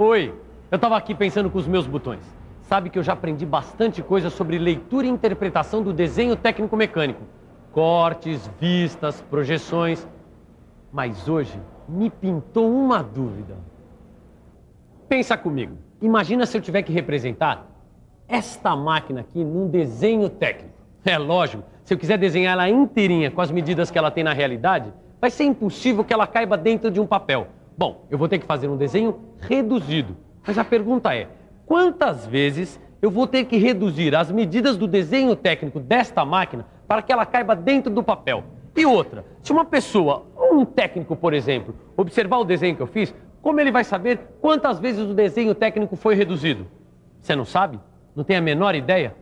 Oi, eu tava aqui pensando com os meus botões. Sabe que eu já aprendi bastante coisa sobre leitura e interpretação do desenho técnico-mecânico. Cortes, vistas, projeções. Mas hoje me pintou uma dúvida. Pensa comigo. Imagina se eu tiver que representar esta máquina aqui num desenho técnico. É lógico, se eu quiser desenhar ela inteirinha com as medidas que ela tem na realidade, vai ser impossível que ela caiba dentro de um papel. Bom, eu vou ter que fazer um desenho reduzido. Mas a pergunta é, quantas vezes eu vou ter que reduzir as medidas do desenho técnico desta máquina para que ela caiba dentro do papel? E outra, se uma pessoa, ou um técnico, por exemplo, observar o desenho que eu fiz, como ele vai saber quantas vezes o desenho técnico foi reduzido? Você não sabe? Não tem a menor ideia?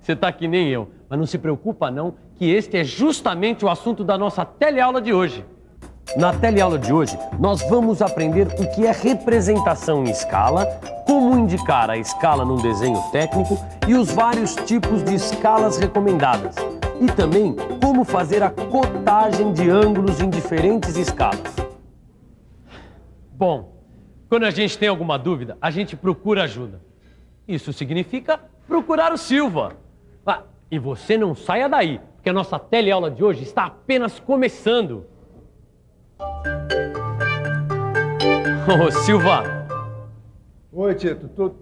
Você está que nem eu, mas não se preocupa não, que este é justamente o assunto da nossa teleaula de hoje. Na teleaula de hoje, nós vamos aprender o que é representação em escala, como indicar a escala num desenho técnico e os vários tipos de escalas recomendadas. E também como fazer a cotagem de ângulos em diferentes escalas. Bom, quando a gente tem alguma dúvida, a gente procura ajuda. Isso significa procurar o Silva. Ah, e você não saia daí, porque a nossa teleaula de hoje está apenas começando. Ô, Silva! Oi, Tito.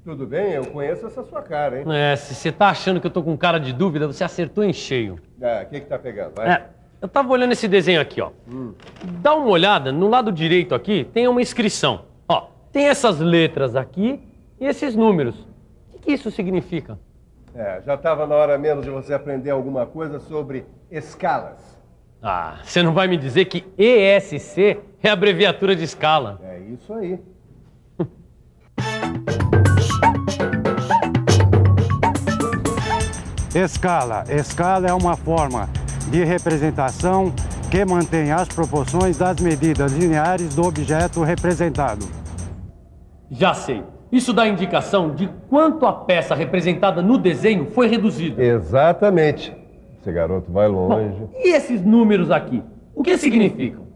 Tudo bem? Eu conheço essa sua cara, hein? Se você tá achando que eu tô com cara de dúvida, você acertou em cheio. O que tá pegando? Vai. Eu tava olhando esse desenho aqui, ó. Dá uma olhada, no lado direito aqui tem uma inscrição. Ó, tem essas letras aqui e esses números. O que isso significa? Já estava na hora mesmo de você aprender alguma coisa sobre escalas. Ah, você não vai me dizer que ESC é abreviatura de escala. É isso aí. Escala. Escala é uma forma de representação que mantém as proporções das medidas lineares do objeto representado. Já sei. Isso dá indicação de quanto a peça representada no desenho foi reduzida. Exatamente. Esse garoto vai longe. Bom, e esses números aqui? O que significam?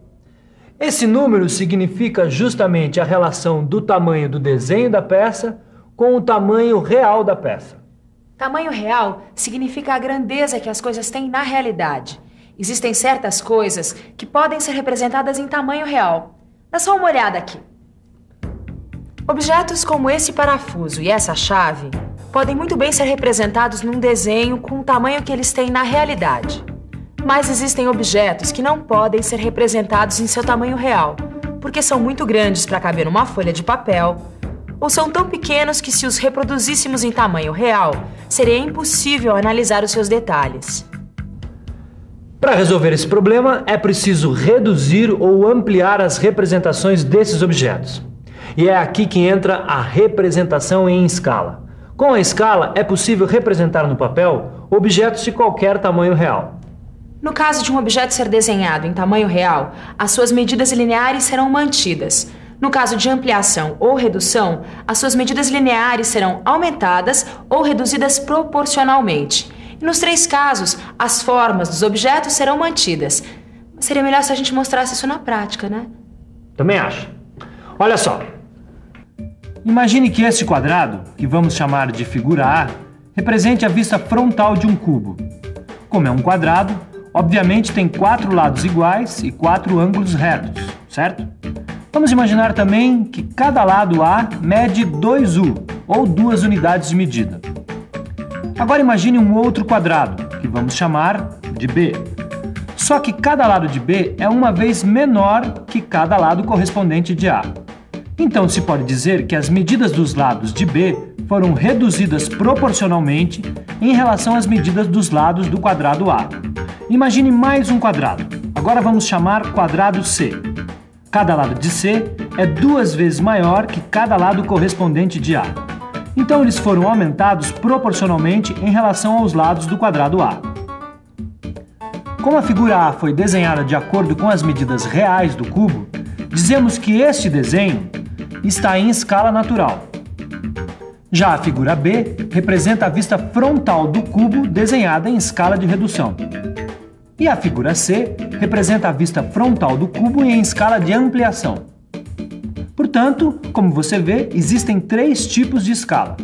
Esse número significa justamente a relação do tamanho do desenho da peça com o tamanho real da peça. Tamanho real significa a grandeza que as coisas têm na realidade. Existem certas coisas que podem ser representadas em tamanho real. Dá só uma olhada aqui. Objetos como esse parafuso e essa chave podem muito bem ser representados num desenho com o tamanho que eles têm na realidade. Mas existem objetos que não podem ser representados em seu tamanho real, porque são muito grandes para caber numa folha de papel, ou são tão pequenos que, se os reproduzíssemos em tamanho real, seria impossível analisar os seus detalhes. Para resolver esse problema, é preciso reduzir ou ampliar as representações desses objetos. E é aqui que entra a representação em escala. Com a escala, é possível representar no papel objetos de qualquer tamanho real. No caso de um objeto ser desenhado em tamanho real, as suas medidas lineares serão mantidas. No caso de ampliação ou redução, as suas medidas lineares serão aumentadas ou reduzidas proporcionalmente. E nos três casos, as formas dos objetos serão mantidas. Seria melhor se a gente mostrasse isso na prática, né? Também acho. Olha só. Imagine que este quadrado, que vamos chamar de figura A, represente a vista frontal de um cubo. Como é um quadrado, obviamente tem 4 lados iguais e 4 ângulos retos, certo? Vamos imaginar também que cada lado A mede 2U, ou 2 unidades de medida. Agora imagine um outro quadrado, que vamos chamar de B. Só que cada lado de B é uma vez menor que cada lado correspondente de A. Então se pode dizer que as medidas dos lados de B foram reduzidas proporcionalmente em relação às medidas dos lados do quadrado A. Imagine mais um quadrado. Agora vamos chamar quadrado C. Cada lado de C é 2 vezes maior que cada lado correspondente de A. Então eles foram aumentados proporcionalmente em relação aos lados do quadrado A. Como a figura A foi desenhada de acordo com as medidas reais do cubo, dizemos que este desenho está em escala natural. Já a figura B representa a vista frontal do cubo desenhada em escala de redução. E a figura C representa a vista frontal do cubo em escala de ampliação. Portanto, como você vê, existem 3 tipos de escala.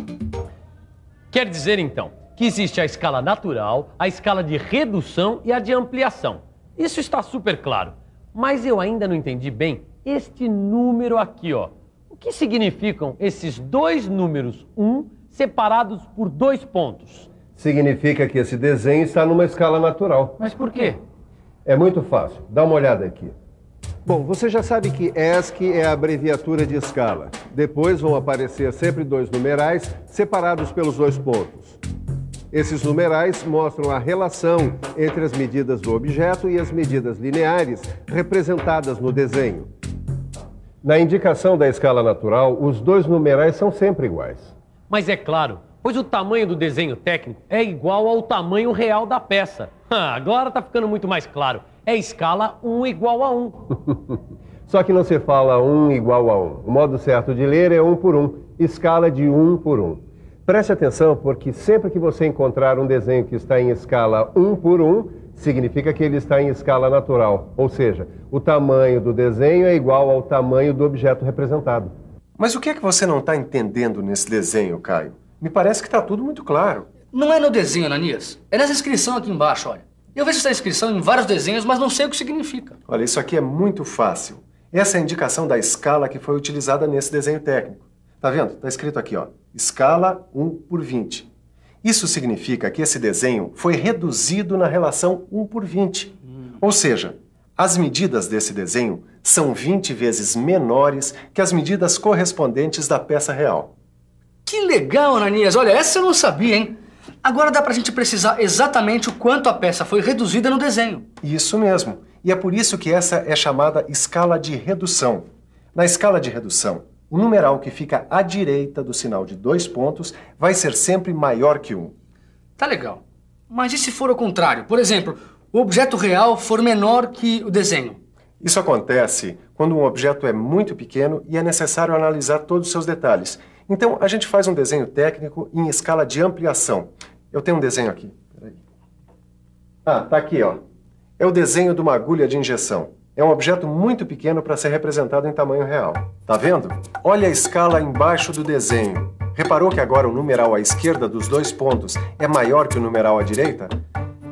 Quer dizer, então, que existe a escala natural, a escala de redução e a de ampliação. Isso está super claro. Mas eu ainda não entendi bem este número aqui, ó. O que significam esses 2 números 1 separados por 2 pontos? Significa que esse desenho está numa escala natural. Mas por quê? É muito fácil. Dá uma olhada aqui. Bom, você já sabe que ESC é a abreviatura de escala. Depois vão aparecer sempre 2 numerais separados pelos 2 pontos. Esses numerais mostram a relação entre as medidas do objeto e as medidas lineares representadas no desenho. Na indicação da escala natural, os 2 numerais são sempre iguais. Mas é claro, pois o tamanho do desenho técnico é igual ao tamanho real da peça. Agora está ficando muito mais claro. É escala 1 igual a 1. Só que não se fala 1 igual a 1. O modo certo de ler é 1 por 1, escala de 1 por 1. Preste atenção, porque sempre que você encontrar um desenho que está em escala 1 por 1, significa que ele está em escala natural. Ou seja, o tamanho do desenho é igual ao tamanho do objeto representado. Mas o que é que você não está entendendo nesse desenho, Caio? Me parece que está tudo muito claro. Não é no desenho, Ananias. É nessa inscrição aqui embaixo, olha. Eu vejo essa inscrição em vários desenhos, mas não sei o que significa. Olha, isso aqui é muito fácil. Essa é a indicação da escala que foi utilizada nesse desenho técnico. Tá vendo? Tá escrito aqui, ó. Escala 1 por 20. Isso significa que esse desenho foi reduzido na relação 1 por 20. Ou seja, as medidas desse desenho são 20 vezes menores que as medidas correspondentes da peça real. Que legal, Ananias. Olha, essa eu não sabia, hein? Agora dá pra gente precisar exatamente o quanto a peça foi reduzida no desenho. Isso mesmo. E é por isso que essa é chamada escala de redução. Na escala de redução, o numeral que fica à direita do sinal de 2 pontos vai ser sempre maior que 1. Tá legal. Mas e se for ao contrário? Por exemplo, o objeto real for menor que o desenho? Isso acontece quando um objeto é muito pequeno e é necessário analisar todos os seus detalhes. Então, a gente faz um desenho técnico em escala de ampliação. Eu tenho um desenho aqui. Peraí. Tá aqui, ó. É o desenho de uma agulha de injeção. É um objeto muito pequeno para ser representado em tamanho real. Tá vendo? Olha a escala embaixo do desenho. Reparou que agora o numeral à esquerda dos 2 pontos é maior que o numeral à direita?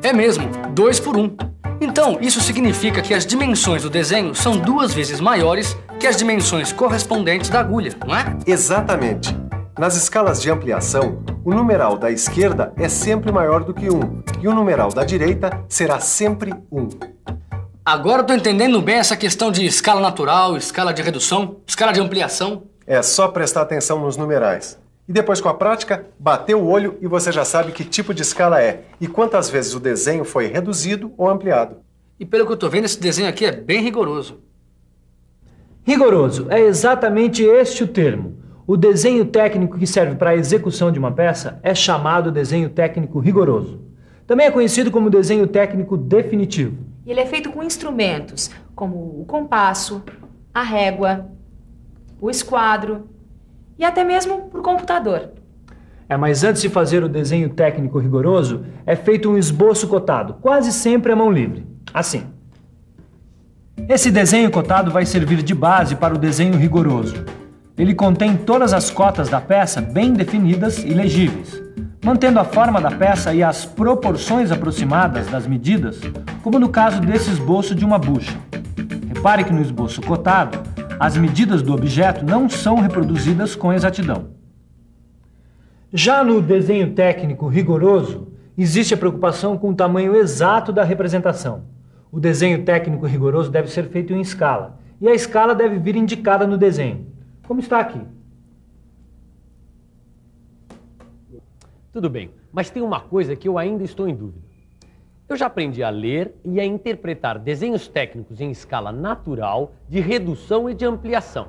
É mesmo, 2 por 1. Então, isso significa que as dimensões do desenho são 2 vezes maiores que as dimensões correspondentes da agulha, não é? Exatamente. Nas escalas de ampliação, o numeral da esquerda é sempre maior do que 1 e o numeral da direita será sempre 1. Agora eu tô entendendo bem essa questão de escala natural, escala de redução, escala de ampliação. É só prestar atenção nos numerais. E depois, com a prática, bater o olho e você já sabe que tipo de escala é e quantas vezes o desenho foi reduzido ou ampliado. E pelo que eu tô vendo, esse desenho aqui é bem rigoroso. Rigoroso é exatamente este o termo. O desenho técnico que serve para a execução de uma peça é chamado desenho técnico rigoroso. Também é conhecido como desenho técnico definitivo. E ele é feito com instrumentos como o compasso, a régua, o esquadro e até mesmo por computador. Mas antes de fazer o desenho técnico rigoroso, é feito um esboço cotado, quase sempre à mão livre. Assim. Esse desenho cotado vai servir de base para o desenho rigoroso. Ele contém todas as cotas da peça bem definidas e legíveis, mantendo a forma da peça e as proporções aproximadas das medidas, como no caso desse esboço de uma bucha. Repare que no esboço cotado, as medidas do objeto não são reproduzidas com exatidão. Já no desenho técnico rigoroso, existe a preocupação com o tamanho exato da representação. O desenho técnico rigoroso deve ser feito em escala, e a escala deve vir indicada no desenho, como está aqui. Tudo bem, mas tem uma coisa que eu ainda estou em dúvida. Eu já aprendi a ler e a interpretar desenhos técnicos em escala natural, de redução e de ampliação.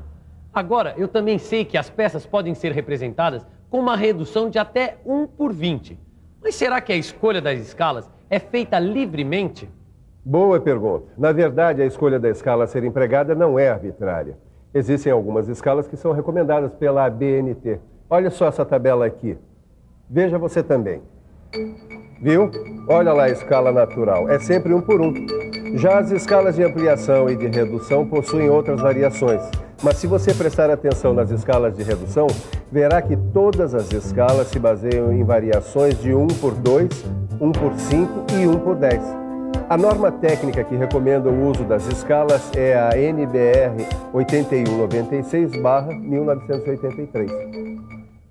Agora, eu também sei que as peças podem ser representadas com uma redução de até 1 por 20. Mas será que a escolha das escalas é feita livremente? Boa pergunta. Na verdade, a escolha da escala a ser empregada não é arbitrária. Existem algumas escalas que são recomendadas pela ABNT. Olha só essa tabela aqui. Veja você também. Viu? Olha lá a escala natural. É sempre 1 por 1. Já as escalas de ampliação e de redução possuem outras variações. Mas se você prestar atenção nas escalas de redução, verá que todas as escalas se baseiam em variações de 1 por 2, 1 por 5 e 1 por 10. A norma técnica que recomenda o uso das escalas é a NBR 8196/1983.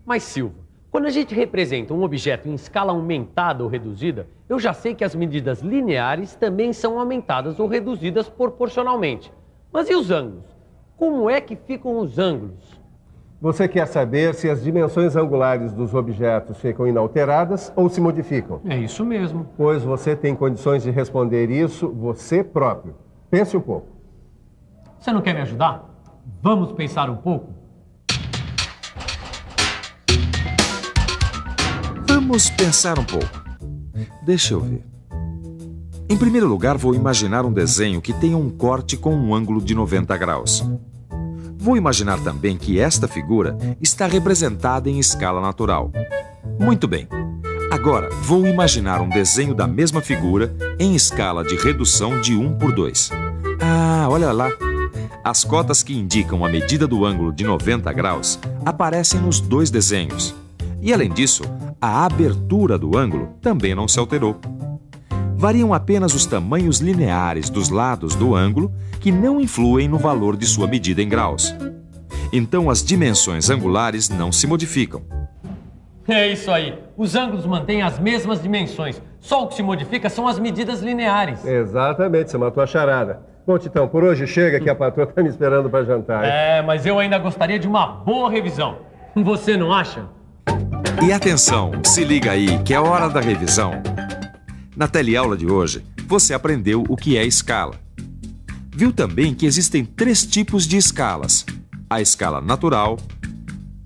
Mas, Silva, quando a gente representa um objeto em escala aumentada ou reduzida, eu já sei que as medidas lineares também são aumentadas ou reduzidas proporcionalmente. Mas e os ângulos? Como é que ficam os ângulos? Você quer saber se as dimensões angulares dos objetos ficam inalteradas ou se modificam? É isso mesmo. Pois você tem condições de responder isso você próprio. Pense um pouco. Você não quer me ajudar? Vamos pensar um pouco? Vamos pensar um pouco. Deixa eu ver. Em primeiro lugar, vou imaginar um desenho que tenha um corte com um ângulo de 90 graus. Vou imaginar também que esta figura está representada em escala natural. Muito bem. Agora, vou imaginar um desenho da mesma figura em escala de redução de 1 por 2. Ah, olha lá. As cotas que indicam a medida do ângulo de 90 graus aparecem nos dois desenhos. E, além disso, a abertura do ângulo também não se alterou. Variam apenas os tamanhos lineares dos lados do ângulo, que não influem no valor de sua medida em graus. Então, as dimensões angulares não se modificam. É isso aí. Os ângulos mantêm as mesmas dimensões. Só o que se modifica são as medidas lineares. Exatamente, você matou a charada. Bom, Titão, por hoje chega que a patroa está me esperando para jantar. É, mas eu ainda gostaria de uma boa revisão. Você não acha? E atenção, se liga aí que é hora da revisão. Na teleaula de hoje, você aprendeu o que é escala. Viu também que existem 3 tipos de escalas: a escala natural,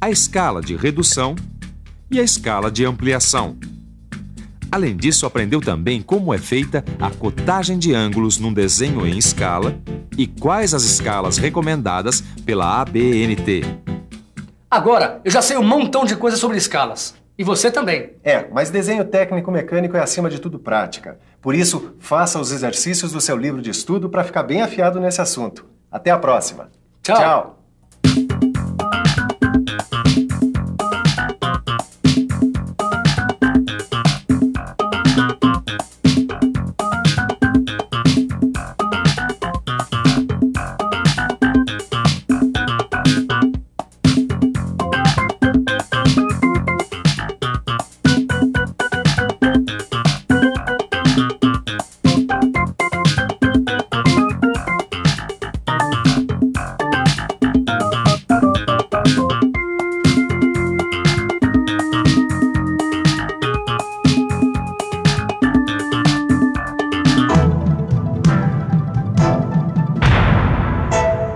a escala de redução e a escala de ampliação. Além disso, aprendeu também como é feita a cotagem de ângulos num desenho em escala e quais as escalas recomendadas pela ABNT. Agora, eu já sei um montão de coisas sobre escalas. E você também. Mas desenho técnico-mecânico é acima de tudo prática. Por isso, faça os exercícios do seu livro de estudo para ficar bem afiado nesse assunto. Até a próxima. Tchau. Tchau.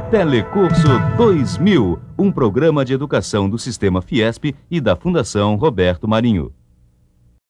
Telecurso 2000, um programa de educação do Sistema Fiesp e da Fundação Roberto Marinho.